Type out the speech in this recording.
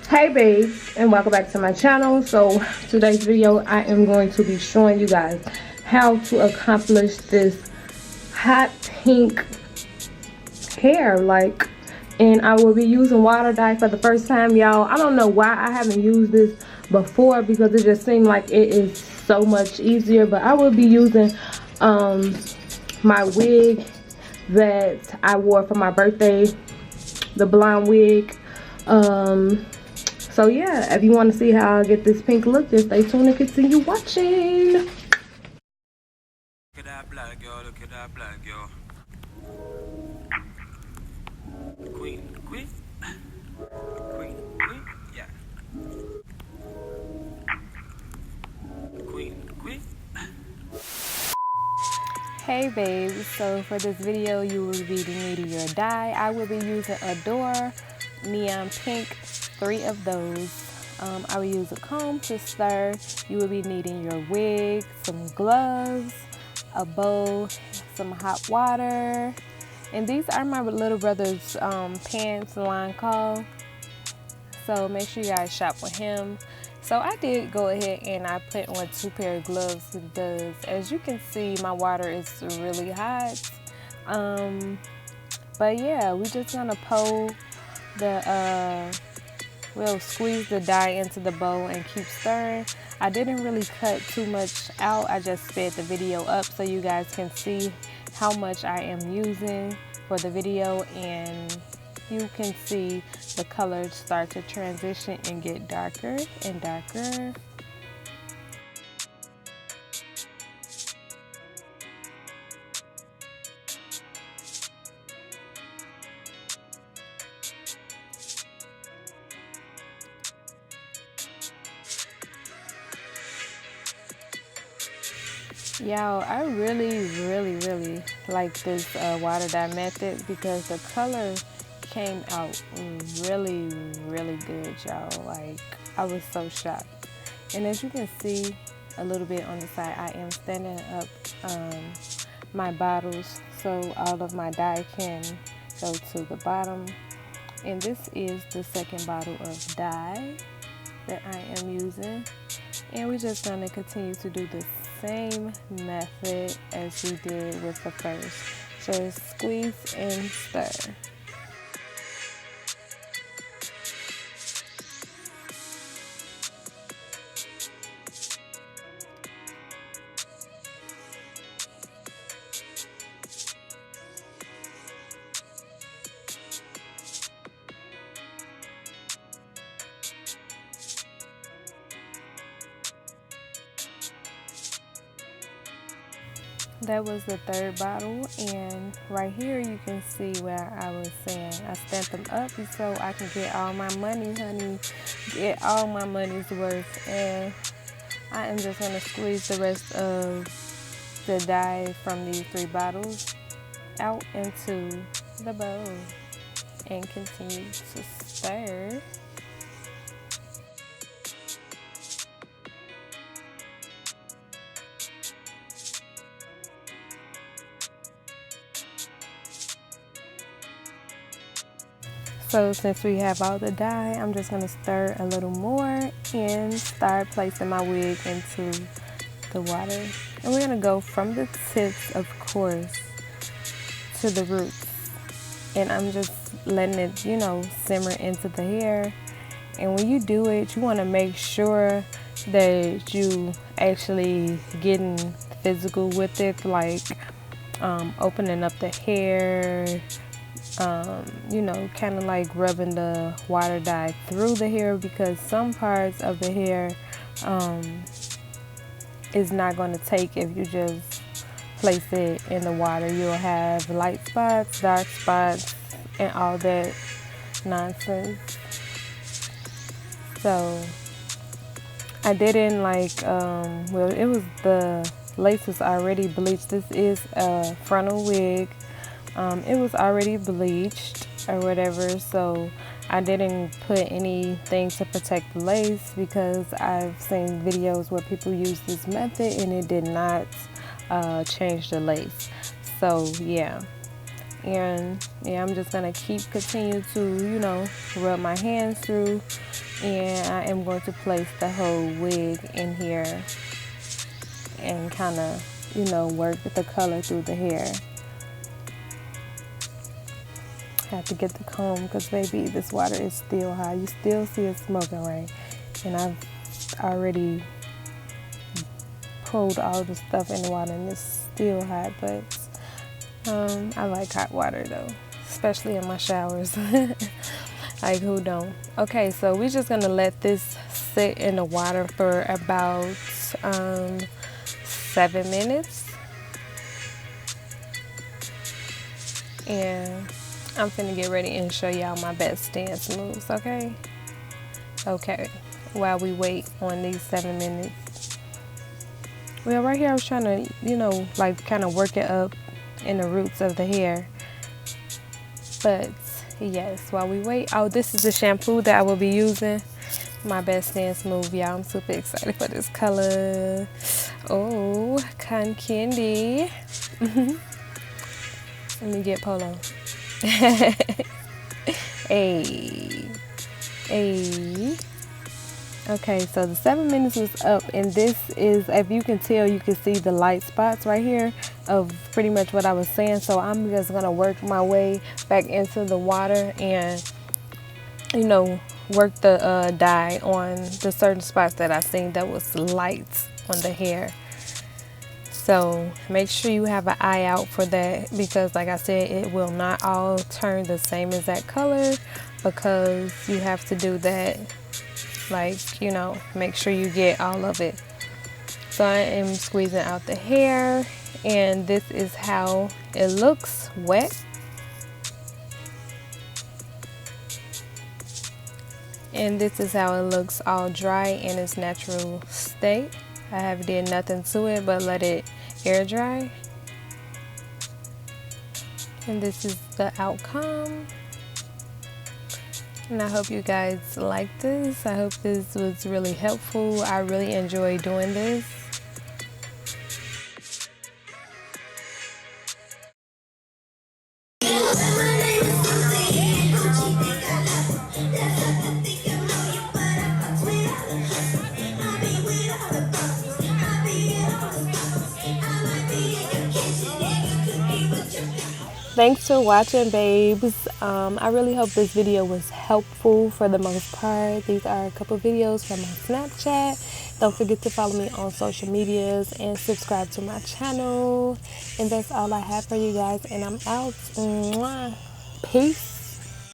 Hey babe, and welcome back to my channel. So today's video I am going to be showing you guys how to accomplish this hot pink hair, and I will be using water dye for the first time, y'all. I don't know why I haven't used this before, because it just seemed like it is so much easier. But I will be using my wig that I wore for my birthday, the blonde wig. So yeah, if you want to see how I get this pink look, just stay tuned and continue watching. Look at that black girl, look at that black girl. Queen, queen, queen, queen, yeah. Queen, queen. Hey babe, so for this video you will be needing your dye. I will be using Adore Neon Pink, 3 of those. I will use a comb to stir. You will be needing your wig, some gloves, a bowl, some hot water. And these are my little brother's pants, Lancome. So make sure you guys shop with him. So I did go ahead and I put on 2 pair of gloves, because as you can see my water is really hot. But yeah, we're just gonna we'll squeeze the dye into the bowl and keep stirring. I didn't really cut too much out. I just sped the video up so you guys can see how much I am using for the video, and you can see the colors start to transition and get darker and darker. Y'all, I really like this water dye method, because the color came out really good, y'all. Like, I was so shocked. And as you can see a little bit on the side, I am standing up my bottles so all of my dye can go to the bottom. And this is the second bottle of dye that I am using, and we're just going to continue to do the same method as we did with the first. Just squeeze and stir. That was the third bottle, and right here you can see where I was saying I stamped them up so I can get all my money, honey, get all my money's worth. And I am just going to squeeze the rest of the dye from these 3 bottles out into the bowl and continue to stir. So since we have all the dye, I'm just going to stir a little more and start placing my wig into the water. And we're going to go from the tips, of course, to the roots. And I'm just letting it, simmer into the hair. And when you do it, you want to make sure that you actually getting physical with it, like opening up the hair, kind of like rubbing the water dye through the hair, because some parts of the hair is not going to take if you just place it in the water. You'll have light spots, dark spots, and all that nonsense. So I didn't it was the lace was already bleached. This is a frontal wig. It was already bleached or whatever, so I didn't put anything to protect the lace, because I've seen videos where people use this method and it did not change the lace. So yeah, And yeah, I'm just gonna continue to, you know, rub my hands through, and I am going to place the whole wig in here and kind of, you know, work the color through the hair. Have to get the comb because baby, this water is still high. You still see it smoking, right? And I've already pulled all the stuff in the water and it's still hot, but I like hot water though, especially in my showers. Like, who don't? Okay, so we're just gonna let this sit in the water for about 7 minutes. And I'm finna get ready and show y'all my best dance moves, okay? Okay, while we wait on these 7 minutes. Well, right here I was trying to, you know, like kind of work it up in the roots of the hair. But yes, while we wait, oh, this is the shampoo that I will be using. My best dance move, y'all. I'm super excited for this color. Oh, cotton candy. Let me get Polo. Hey. Okay, so the 7 minutes was up, and this is, if you can tell, you can see the light spots right here of pretty much what I was saying. So I'm just gonna work my way back into the water and, you know, work the dye on the certain spots that I seen that was light on the hair. So make sure you have an eye out for that, because like I said, it will not all turn the same exact color, because you have to do that, like, you know, make sure you get all of it. So I am squeezing out the hair, and this is how it looks wet. And this is how it looks all dry in its natural state. I have did nothing to it but let it air dry. And this is the outcome. And I hope you guys like this. I hope this was really helpful. I really enjoy doing this. Thanks for watching, babes. I really hope this video was helpful for the most part. These are a couple videos from my Snapchat. Don't forget to follow me on social medias and subscribe to my channel. And that's all I have for you guys. And I'm out. Mwah. Peace.